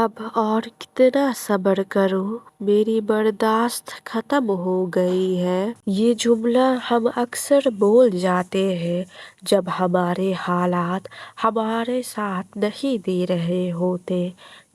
अब और कितना सब्र करूं, मेरी बर्दाश्त खत्म हो गई है। ये जुमला हम अक्सर बोल जाते हैं जब हमारे हालात हमारे साथ नहीं दे रहे होते।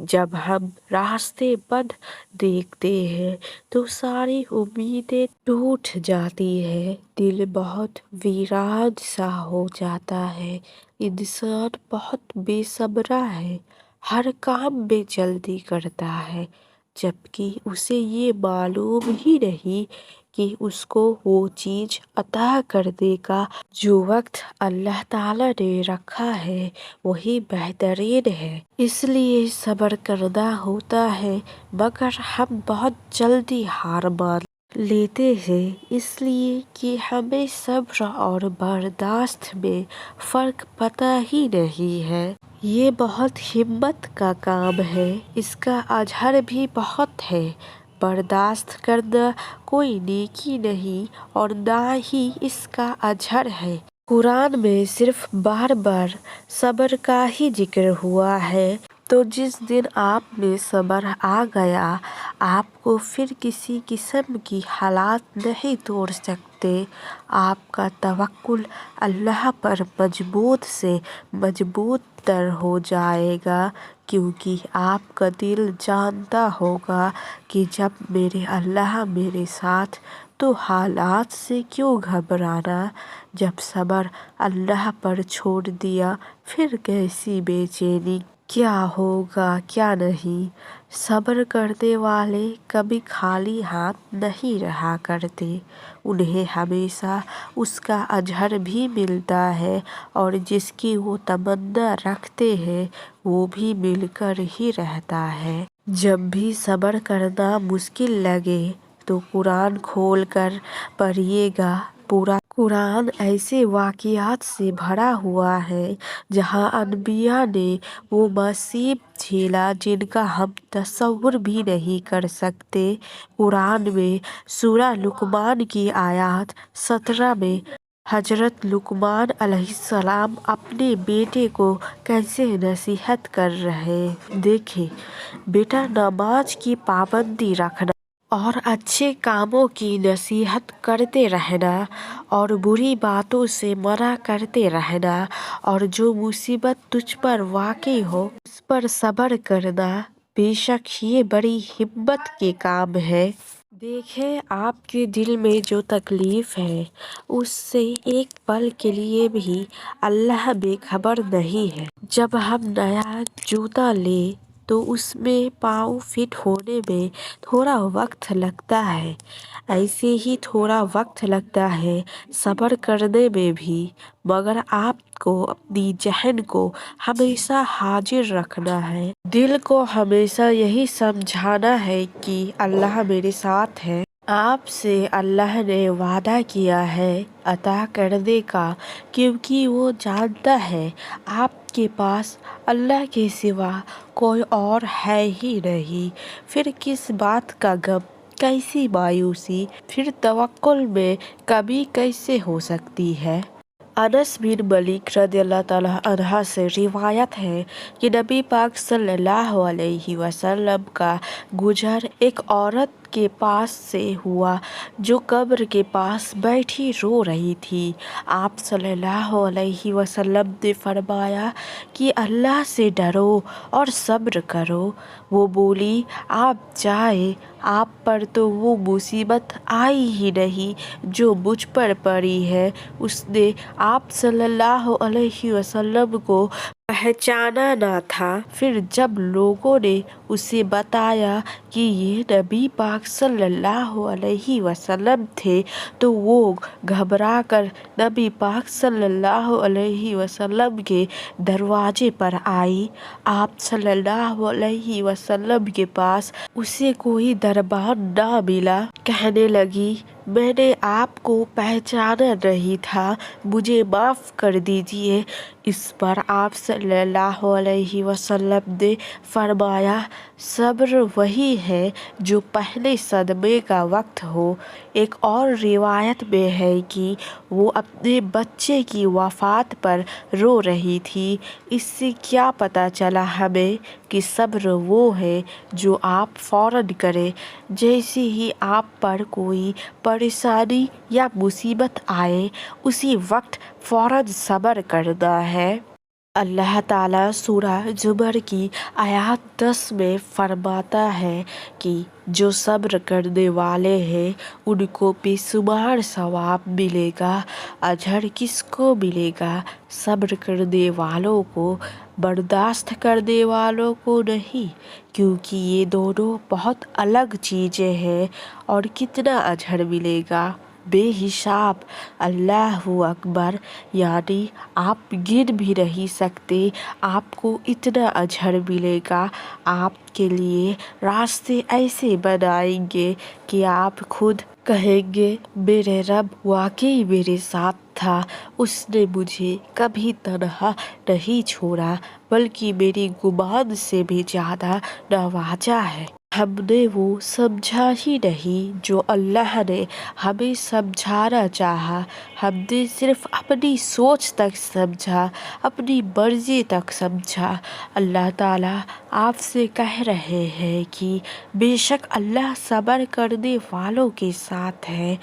जब हम रास्ते बंद देखते हैं तो सारी उम्मीदें टूट जाती है, दिल बहुत वीरान सा हो जाता है। इंसान बहुत बेसब्रा है, हर काम में जल्दी करता है, जबकि उसे ये मालूम ही नहीं कि उसको वो चीज अता करने का जो वक्त अल्लाह ताला ने रखा है वही बेहतरीन है। इसलिए सब्र करना होता है, मगर हम बहुत जल्दी हार मान लेते हैं, इसलिए कि हमें सब्र और बर्दाश्त में फर्क पता ही नहीं है। ये बहुत हिम्मत का काम है, इसका अजर भी बहुत है। बर्दाश्त करना कोई नेकी नहीं और ना ही इसका अजर है। कुरान में सिर्फ बार बार सब्र का ही जिक्र हुआ है, तो जिस दिन आप में सब्र आ गया, आपको फिर किसी किस्म की हालात नहीं तोड़ सकते। आपका तवक्कुल अल्लाह पर मजबूत से मजबूत तर हो जाएगा, क्योंकि आपका दिल जानता होगा कि जब मेरे अल्लाह मेरे साथ तो हालात से क्यों घबराना। जब सब्र अल्लाह पर छोड़ दिया फिर कैसी बेचैनी, क्या होगा क्या नहीं। सब्र करने वाले कभी खाली हाथ नहीं रहा करते, उन्हें हमेशा उसका अजर भी मिलता है और जिसकी वो तमन्ना रखते हैं वो भी मिलकर ही रहता है। जब भी सब्र करना मुश्किल लगे तो कुरान खोल कर पढ़िएगा। पूरा कुरान ऐसे वाक़ियात से भरा हुआ है जहाँ अनबिया ने वो मसीब झेला जिनका हम तसव्वुर भी नहीं कर सकते। कुरान में सूरा लुकमान की आयत 17 में हजरत लुकमान अलैहिस्सलाम अपने बेटे को कैसे नसीहत कर रहे। देखे बेटा, नमाज की पाबंदी रखना और अच्छे कामों की नसीहत करते रहना और बुरी बातों से मना करते रहना, और जो मुसीबत तुझ पर वाक़ई हो उस पर सब्र करना, बेशक ये बड़ी हिम्मत के काम है। देखें, आपके दिल में जो तकलीफ है उससे एक पल के लिए भी अल्लाह बेखबर नहीं है। जब हम नया जूता ले तो उसमें पाँव फिट होने में थोड़ा वक्त लगता है, ऐसे ही थोड़ा वक्त लगता है सब्र करने में भी। मगर आपको अपनी जहन को हमेशा हाजिर रखना है, दिल को हमेशा यही समझाना है कि अल्लाह मेरे साथ है। आपसे अल्लाह ने वादा किया है अता करने का, क्योंकि वो जानता है आपके पास अल्लाह के सिवा कोई और है ही नहीं। फिर किस बात का गम, कैसी मायूसी, फिर तवक्कुल में कमी कैसे हो सकती है। अनस बिन मलिक रज़ियल्लाहु ताला अन्हा से रिवायत है कि नबी पाक सल्लल्लाहु अलैहि वसल्लम का गुजर एक औरत के पास से हुआ जो कब्र के पास बैठी रो रही थी। आप सल्लल्लाहु अलैहि वसल्लम ने फरमाया कि अल्लाह से डरो और सब्र करो। वो बोली, आप जाए, आप पर तो वो मुसीबत आई ही नहीं जो मुझ पर पड़ी है। उसने आप सल्लल्लाहु अलैहि वसल्लम को पहचाना ना था। फिर जब लोगों ने उसे बताया कि ये नबी पाक सल्लल्लाहु अलैहि वसल्लम थे तो वो घबरा कर नबी पाक सल्लल्लाहु अलैहि वसल्लम के दरवाजे पर आई। आप सल्लल्लाहु अलैहि वसल्लम के पास उसे कोई दरबान ना मिला। कहने लगी, मैंने आपको पहचाना नहीं था, मुझे माफ़ कर दीजिए। इस पर आप सल्लल्लाहु अलैहि वसल्लम ने फरमाया, सब्र वही है जो पहले सदमे का वक्त हो। एक और रिवायत में है कि वो अपने बच्चे की वफ़ात पर रो रही थी। इससे क्या पता चला हमें कि सब्र वो है जो आप फौरन करें जैसे ही आप पर कोई परेशानी या मुसीबत आए, उसी वक्त फौरन सब्र करना है। अल्लाह ताला सूरा जुमर की आयत 10 में फरमाता है कि जो सब्र करने वाले हैं उनको बेशुमार सवाब मिलेगा। अजर किसको मिलेगा? सब्र करने वालों को, बर्दाश्त करने वालों को नहीं, क्योंकि ये दोनों बहुत अलग चीज़ें हैं। और कितना अजर मिलेगा? बेहिसाब। अल्लाहु अकबर। यानी आप गिन भी नहीं सकते, आपको इतना अजर मिलेगा। आपके लिए रास्ते ऐसे बनाएंगे कि आप खुद कहेंगे मेरे रब वाकई मेरे साथ था, उसने मुझे कभी तन्हा नहीं छोड़ा बल्कि मेरी गुमान से भी ज़्यादा नवाजा है। हमने वो समझा ही नहीं जो अल्लाह ने हमें समझाना चाहा। हमने सिर्फ अपनी सोच तक समझा, अपनी मर्जी तक समझा। अल्लाह ताला आपसे कह रहे हैं कि बेशक अल्लाह सब्र करने वालों के साथ है।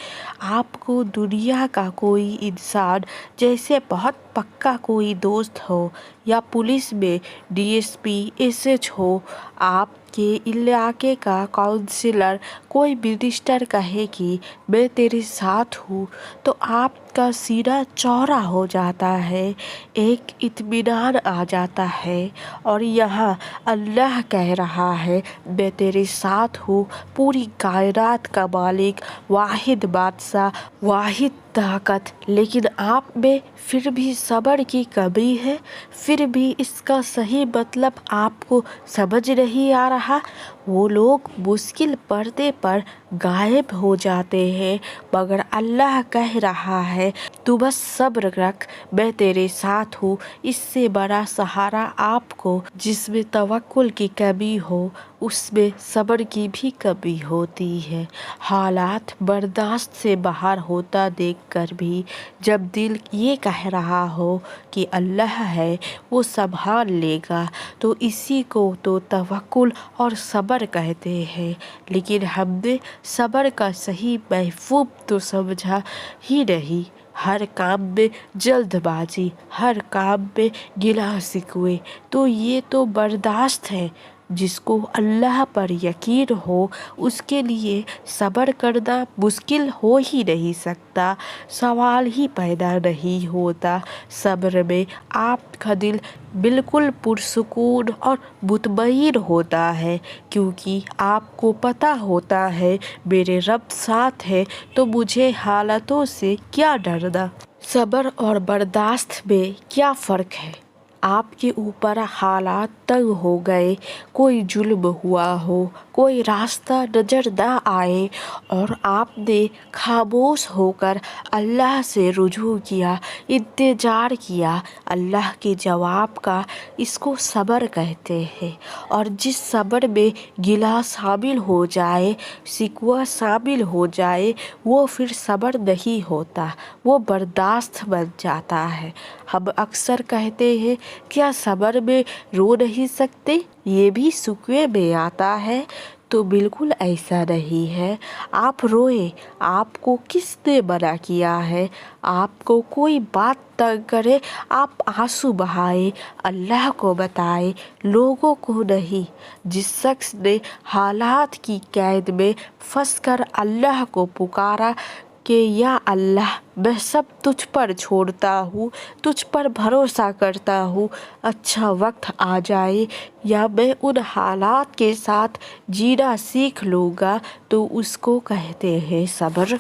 आपको दुनिया का कोई इंसान जैसे बहुत पक्का कोई दोस्त हो या पुलिस में DSP SH हो, आपके इलाके का काउंसिलर, कोई मिनिस्टर कहे कि मैं तेरे साथ हूँ, तो आपका सीना चौड़ा हो जाता है, एक इत्मीनान आ जाता है। और यहाँ अल्लाह कह रहा है मैं तेरे साथ हूँ, पूरी कायनात का मालिक, वाहिद बादशाह, वाहिद ताकत। लेकिन आप में फिर भी सब्र की कमी है, फिर भी इसका सही मतलब आपको समझ नहीं आ रहा। वो लोग मुश्किल पड़ने पर गायब हो जाते हैं, मगर अल्लाह कह रहा है तू बस सब्र रख, मैं तेरे साथ हूँ। इससे बड़ा सहारा आपको, जिसमें तवक्कुल की कमी हो उसमें सब्र की भी कमी होती है। हालात बर्दाश्त से बाहर होता देखकर भी जब दिल ये कह रहा हो कि अल्लाह है वो संभाल लेगा, तो इसी को तो तवक्कुल और सब्र कहते हैं। लेकिन हमने सब्र का सही मफ़हूम तो समझा ही नहीं। हर काम में जल्दबाजी, हर काम में गिला शिकवे, तो ये तो बर्दाश्त है। जिसको अल्लाह पर यकीन हो उसके लिए सब्र करना मुश्किल हो ही नहीं सकता, सवाल ही पैदा नहीं होता। सब्र में आपका दिल बिल्कुल पुरसुकून और मुतमईन होता है, क्योंकि आपको पता होता है मेरे रब साथ है, तो मुझे हालातों से क्या डरना। सब्र और बर्दाश्त में क्या फ़र्क है? आपके ऊपर हालात तंग हो गए, कोई जुल्म हुआ हो, कोई रास्ता नजर ना आए और आपने खामोश होकर अल्लाह से रुजू किया, इंतजार किया अल्लाह के जवाब का, इसको सब्र कहते हैं। और जिस सब्र में गिला शामिल हो जाए, शिकवा शामिल हो जाए, वो फिर सब्र नहीं होता, वो बर्दाश्त बन जाता है। हम अक्सर कहते हैं क्या सब्र में रो नहीं सकते, ये भी शिकवे में आता है? तो बिल्कुल ऐसा नहीं है। आप रोए, आपको किसने मना किया है? आपको कोई बात तंग करे, आप आंसू बहाए, अल्लाह को बताए, लोगों को नहीं। जिस शख्स ने हालात की कैद में फंसकर अल्लाह को पुकारा कि या अल्लाह मैं सब तुझ पर छोड़ता हूँ, तुझ पर भरोसा करता हूँ, अच्छा वक्त आ जाए या मैं उन हालात के साथ जीना सीख लूँगा, तो उसको कहते हैं सब्र।